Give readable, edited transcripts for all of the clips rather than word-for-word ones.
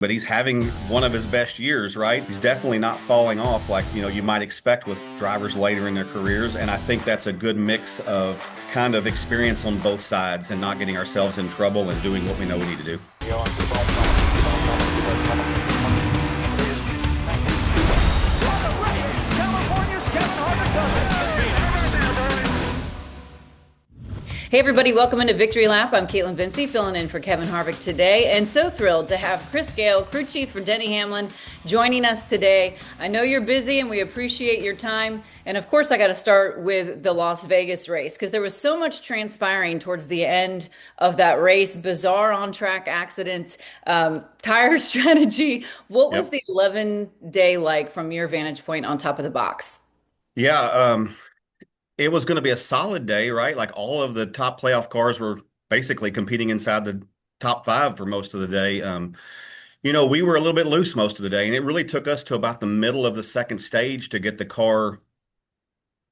but he's having one of his best years, right? He's definitely not falling off like, you might expect with drivers later in their careers. And I think that's a good mix of kind of experience on both sides and not getting ourselves in trouble and doing what we know we need to do. Hey everybody, welcome into Victory Lap. I'm Kaitlyn Vincie, filling in for Kevin Harvick today, and so thrilled to have Chris Gayle, crew chief for Denny Hamlin, joining us today. I know you're busy and we appreciate your time. And of course, I got to start with the Las Vegas race because there was so much transpiring towards the end of that race, bizarre on-track accidents, tire strategy. What was Yep. the 11-day like from your vantage point on top of the box? Yeah, it was going to be a solid day, right? Like all of the top playoff cars were basically competing inside the top five for most of the day. We were a little bit loose most of the day, and it really took us to about the middle of the second stage to get the car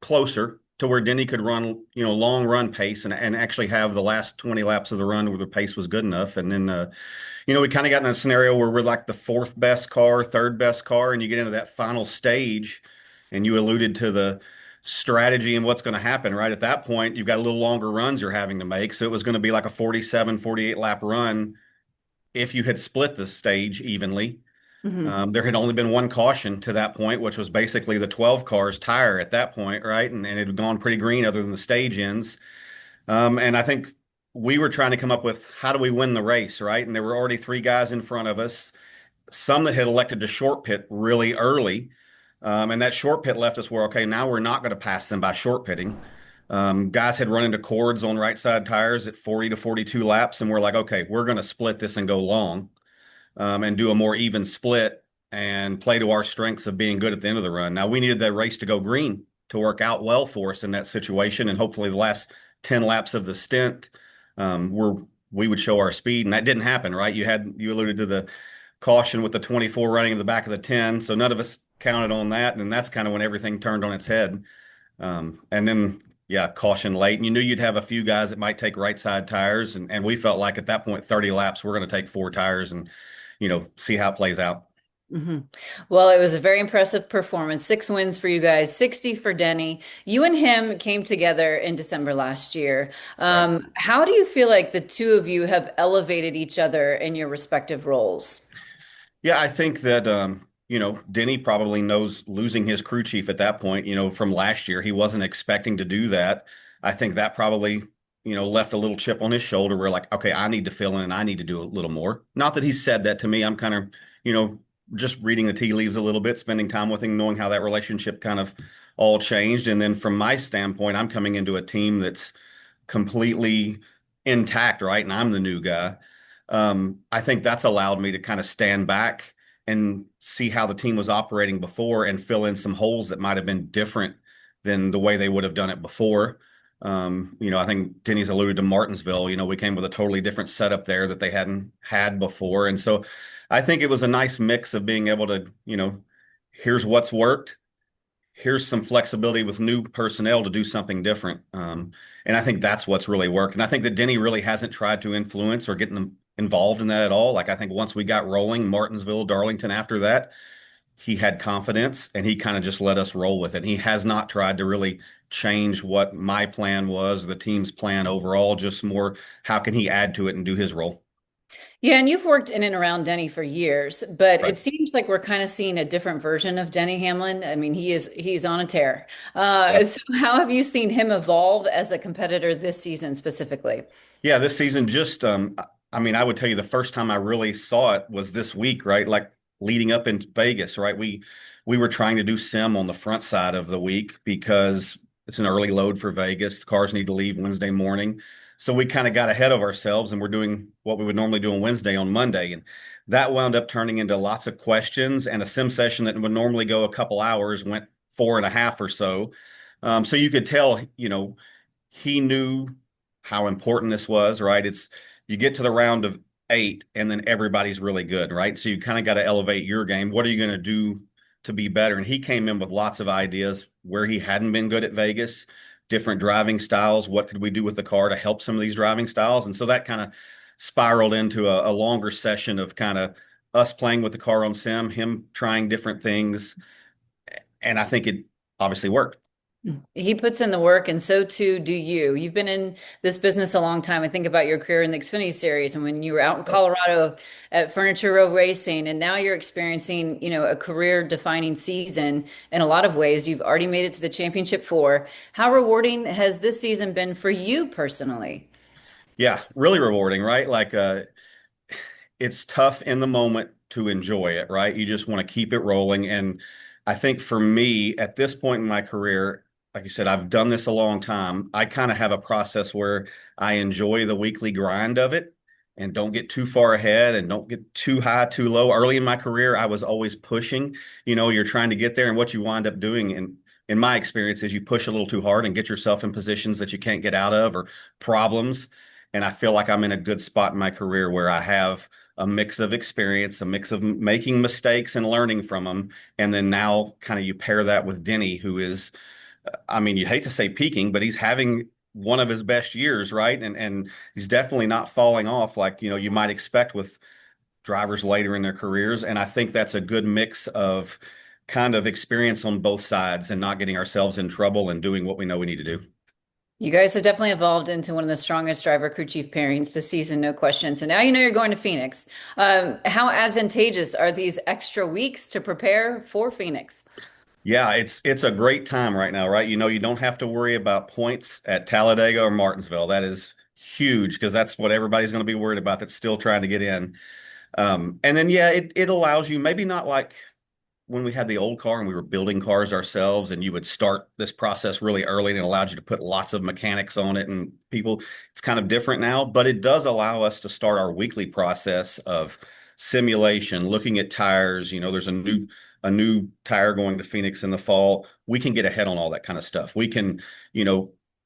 closer to where Denny could run, long run pace and actually have the last 20 laps of the run where the pace was good enough. And then, we kind of got in a scenario where we're like the fourth best car, third best car, and you get into that final stage, and you alluded to the strategy and what's going to happen, right? At that point, you've got a little longer runs you're having to make. So it was going to be like a 47, 48 lap run if you had split the stage evenly. Mhm. There had only been one caution to that point, which was basically the 12 car's tire at that point, right? And it had gone pretty green other than the stage ends. And I think we were trying to come up with how do we win the race, right? And there were already three guys in front of us, some that had elected to short pit really early. And that short pit left us where, okay, now we're not going to pass them by short pitting. Guys had run into cords on right side tires at 40 to 42 laps, and we're like, okay, we're going to split this and go long, and do a more even split and play to our strengths of being good at the end of the run. Now, we needed that race to go green to work out well for us in that situation, and hopefully the last 10 laps of the stint we would show our speed, and that didn't happen, right? You alluded to the caution with the 24 running in the back of the 10, so none of us counted on that, and that's kind of when everything turned on its head. And then, yeah, caution late. And you knew you'd have a few guys that might take right side tires. And we felt like at that point, 30 laps, we're going to take four tires and, see how it plays out. hmm Well, it was a very impressive performance. 6 wins for you guys, 60 for Denny. You and him came together in December last year. Right. How do you feel like the two of you have elevated each other in your respective roles? Yeah, I think that, Denny probably knows losing his crew chief at that point, from last year. He wasn't expecting to do that. I think that probably, left a little chip on his shoulder where like, okay, I need to fill in and I need to do a little more. Not that he said that to me. I'm kind of, you know, just reading the tea leaves a little bit, spending time with him, knowing how that relationship kind of all changed. And then from my standpoint, I'm coming into a team that's completely intact, right? And I'm the new guy. I think that's allowed me to kind of stand back and see how the team was operating before and fill in some holes that might have been different than the way they would have done it before. I think Denny's alluded to Martinsville. We came with a totally different setup there that they hadn't had before. And so I think it was a nice mix of being able to, here's what's worked, here's some flexibility with new personnel to do something different. And I think that's what's really worked. And I think that Denny really hasn't tried to influence or get them involved in that at all. Like I think once we got rolling, Martinsville, Darlington after that, he had confidence and he kind of just let us roll with it. He has not tried to really change what my plan was, the team's plan overall, just more how can he add to it and do his role. Yeah, and you've worked in and around Denny for years, but it Right. seems like we're kind of seeing a different version of Denny Hamlin. I mean, he's on a tear. Yeah. So how have you seen him evolve as a competitor this season specifically? Yeah, this season just I mean, I would tell you the first time I really saw it was this week, right? Like leading up in Vegas, right? We were trying to do sim on the front side of the week because it's an early load for Vegas. The cars need to leave Wednesday morning. So we kind of got ahead of ourselves and we're doing what we would normally do on Wednesday on Monday. And that wound up turning into lots of questions and a sim session that would normally go a couple hours went 4.5 or so. So you could tell, he knew how important this was, right? It's you get to the round of eight and then everybody's really good, right? So you kind of got to elevate your game. What are you going to do to be better? And he came in with lots of ideas where he hadn't been good at Vegas, different driving styles. What could we do with the car to help some of these driving styles? And so that kind of spiraled into a longer session of kind of us playing with the car on sim, him trying different things, and I think it obviously worked. He puts in the work, and so too do you. You've been in this business a long time. I think about your career in the Xfinity Series and when you were out in Colorado at Furniture Row Racing, and now you're experiencing, a career-defining season in a lot of ways. You've already made it to the championship four. How rewarding has this season been for you personally? Yeah, really rewarding, right? Like it's tough in the moment to enjoy it, right? You just want to keep it rolling. And I think for me, at this point in my career, like you said, I've done this a long time. I kind of have a process where I enjoy the weekly grind of it and don't get too far ahead and don't get too high, too low. Early in my career, I was always pushing. You're trying to get there, and what you wind up doing, in my experience, is you push a little too hard and get yourself in positions that you can't get out of or problems. And I feel like I'm in a good spot in my career where I have a mix of experience, a mix of making mistakes and learning from them. And then now kind of you pair that with Denny, who is, I mean, you hate to say peaking, but he's having one of his best years, right? And he's definitely not falling off like, you might expect with drivers later in their careers. And I think that's a good mix of kind of experience on both sides and not getting ourselves in trouble and doing what we know we need to do. You guys have definitely evolved into one of the strongest driver crew chief pairings this season, no question. So now you know you're going to Phoenix. How advantageous are these extra weeks to prepare for Phoenix? Yeah, it's a great time right now, right? You don't have to worry about points at Talladega or Martinsville. That is huge because that's what everybody's going to be worried about that's still trying to get in. And then yeah, it allows you maybe not like when we had the old car and we were building cars ourselves and you would start this process really early and it allowed you to put lots of mechanics on it and people, it's kind of different now, but it does allow us to start our weekly process of simulation, looking at tires. There's a new tire going to Phoenix in the fall. We can get ahead on all that kind of stuff. We can,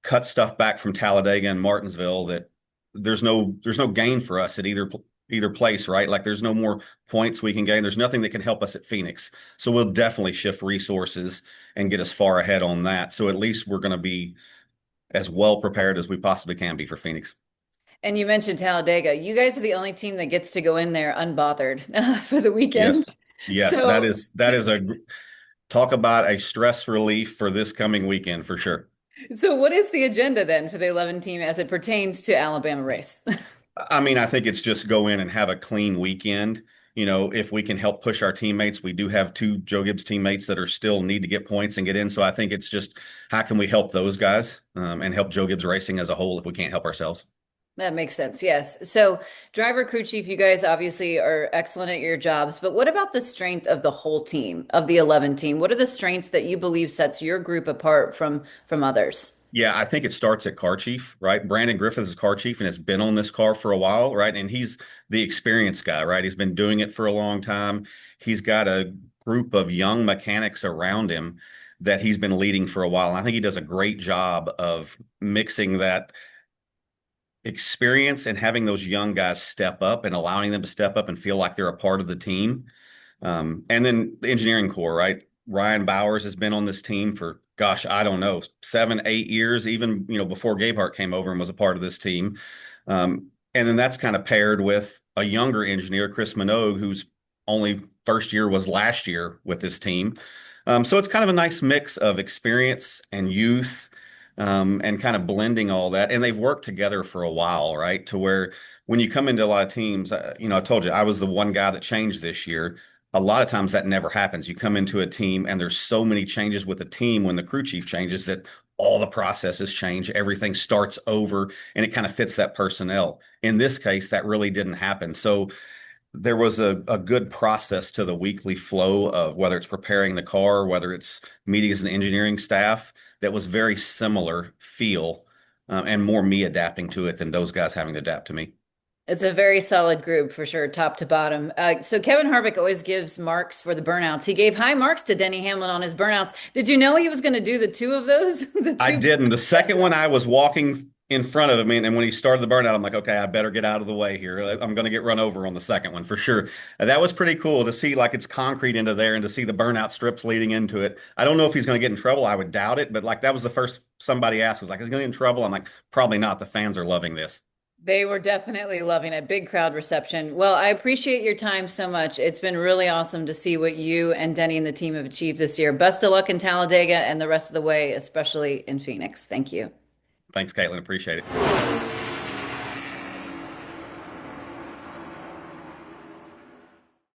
cut stuff back from Talladega and Martinsville that there's no gain for us at either place, right? Like there's no more points we can gain. There's nothing that can help us at Phoenix. So we'll definitely shift resources and get us far ahead on that. So at least we're going to be as well prepared as we possibly can be for Phoenix. And you mentioned Talladega. You guys are the only team that gets to go in there unbothered for the weekend. Yes. Yes, that So, is that is a talk about a stress relief for this coming weekend for sure. so what is the agenda then for the 11 team as it pertains to Alabama race? I mean, I think it's just go in and have a clean weekend. If we can help push our teammates, we do have two Joe Gibbs teammates that are still need to get points and get in. So I think it's just how can we help those guys and help Joe Gibbs Racing as a whole if we can't help ourselves. That makes sense. Yes. So, driver, crew chief, you guys obviously are excellent at your jobs, but what about the strength of the whole team, of the 11 team? What are the strengths that you believe sets your group apart from others? Yeah, I think it starts at car chief, right? Brandon Griffith is car chief and has been on this car for a while, right? And he's the experienced guy, right? He's been doing it for a long time. He's got a group of young mechanics around him that he's been leading for a while. And I think he does a great job of mixing that experience and having those young guys step up and allowing them to step up and feel like they're a part of the team. And then the engineering core, right? Ryan Bowers has been on this team for, gosh, I don't know, 7, 8 years, even, before Gabehart came over and was a part of this team. And then that's kind of paired with a younger engineer, Chris Minogue, whose only first year was last year with this team. So it's kind of a nice mix of experience and youth, and kind of blending all that. And they've worked together for a while, right? To where when you come into a lot of teams, I told you I was the one guy that changed this year. A lot of times that never happens. You come into a team and there's so many changes with the team when the crew chief changes that all the processes change, everything starts over, and it kind of fits that personnel. In this case, that really didn't happen. So there was a good process to the weekly flow of whether it's preparing the car, whether it's meetings and engineering staff that was very similar feel, and more me adapting to it than those guys having to adapt to me. It's a very solid group for sure, top to bottom. So Kevin Harvick always gives marks for the burnouts. He gave high marks to Denny Hamlin on his burnouts. Did you know he was going to do the two of those? The I two. didn't. The second one, I was walking in front of him, and when he started the burnout, I'm like, okay, I better get out of the way here. I'm going to get run over on the second one for sure. That was pretty cool to see, like it's concrete into there, and to see the burnout strips leading into it. I don't know if he's going to get in trouble. I would doubt it, but like that was the first somebody asked was like, is he going to get in trouble? I'm like, probably not. The fans are loving this. They were definitely loving it. Big crowd reception. Well, I appreciate your time so much. It's been really awesome to see what you and Denny and the team have achieved this year. Best of luck in Talladega and the rest of the way, especially in Phoenix. Thank you. Thanks, Caitlin. Appreciate it.